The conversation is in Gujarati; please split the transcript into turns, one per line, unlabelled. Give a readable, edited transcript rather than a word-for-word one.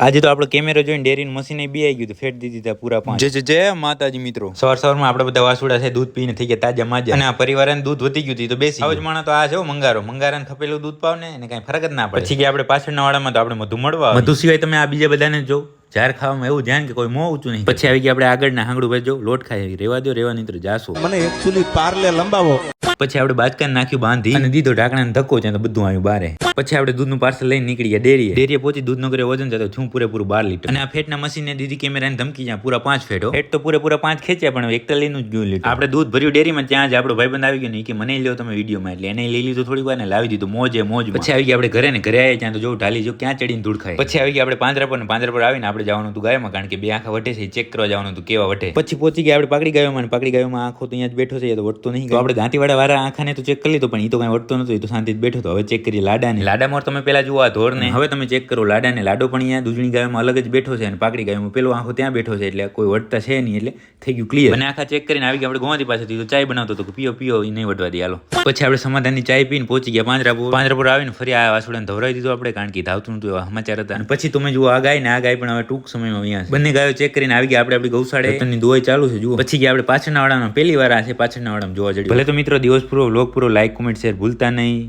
આજે તો આપણો કેમેરો જોઈને ડેરીનું મશીન બી આવી ગયું, ફેટ દીધી હતા પૂરા 5. જય માતાજી મિત્રો. સવારમાં આપણે બધા વાસુડા છે દૂધ પીને થઈ ગયા તાજા માજા, અને આ પરિવારને દૂધ વધી ગયું હતું તો બેસી આવો જ માણસ તો આ છે મંગારાને થપેલું દૂધ પાવ ને એને કઈ ફરક જ ના પડે. પછી ગયા આપણે પાછળના વાળામાં તો આપણે મધુ મળવા, મધુ સિવાય તમે આ બીજા બધાને જો ઝાર ખાવામાં એવું ધ્યાન કે કોઈ મોં ઊંચું નહીં. પછી આવી ગયા આપણે આગળના હાંગડું ભાઈ જો લોટ ખાઈ રેવા દો રેવા નહીં તો જાશું
મને એકચ્યુઅલી પાર્લે લંબાવો.
પછી આપણે બાજકાને નાખ્યું બાંધી અને દીધો ઢાંકણાને ધક્કો છે તો બધું આવ્યું બારે. પછી આપણે દૂધનું પાર્સલ લઈને નીકળી ગયા ડેરીએ પહોંચી દૂધનો કરે વજન જતો છું પૂરેપૂરું 12 લીટર. અને આ ફેટના મશીનને દીધી કેમેરાને ધમકી જ્યાં પૂરા 5 ફેટો ફેટ તો પૂરેપૂરા 5 ખેંચ્યા પણ એક તો લઈને જ ગયું લીટર. આપણે દૂધ ભર્યું ડેરીમાં ત્યાં જ આપણો ભાઈબંધ આવી ગયો ને કે મને લ્યો તમે વિડીયોમાં, એટલે એને લઈ લીધું થોડી વાર ને લાવી દીધું મોજ. પછી આવી ગયા આપણે ઘરે ને ઘરે આવ્યા ત્યાં તો જો ઢાલી જો ક્યાં ચડીને ધૂળ ખાય. પછી આવી ગયા આપણે પાંજરા પર આવીને આપણે જવાનું હતું ગાયમાં, કારણ કે બે આંખા વટે છે ચેક કરવા જવાનું હતું કેવા વટે. પછી પહોંચી ગયા આપણે પાકડી ગાયોમાં આંખો તો અહીંયા જ બેઠો છે તો વટતો નહીં. તો આપણે દાંતીવાડા વાળા આંખાને તો ચેક કરી લીધો પણ એ તો કઈ વટતો નતો, એ તો શાંતિ બેઠો હતો. હવે ચેક કરીએ લાડામાં તમે પેલા જુઓ આ ધોરને, હવે તમે ચેક કરો લાડાને. લાડો પણ અહીંયા દૂધણી ગાયોમાં અલગ જ બેઠો છે અને પાકડી ગાયોમાં પેલો આંખો ત્યાં બેઠો છે, એટલે કોઈ વટતા છે નહીં, એટલે થઈ ગયું ક્લિયર. અને આખા ચેક કરીને આવી ગયા આપણે ગોવાથી પાસેથી તો ચાય બનાવતો હતો પીઓ એ નહીં વટવા દે હાલો. પછી આપણે સમાધાનની ચાય પીને પહોંચી ગયા પાંજરાપુર આવીને ફરી આ વાસુડાને ધવરાવી દીધું આપણે, કારણ કે ધાવતું નતું એવા સમાચાર હતા. અને પછી તમે જુઓ આ ગાય ને આ ગાય પણ હવે ટૂંક સમયમાં અહીંયા બંને ગાયો ચેક કરીને આવી ગયા આપણે આપણી ગૌશાળે ની દોવાઈ ચાલુ છે જુઓ. પછી ગયા આપણે પાછળના વાળામાં પહેલી વાર આ છે પાછળના વાળામાં જોવા જડ્યું. ભલે તો મિત્રો દિવસ પૂરો વ્લોગ પૂરો લાઈક કોમેન્ટ શેર ભૂલતા નહીં.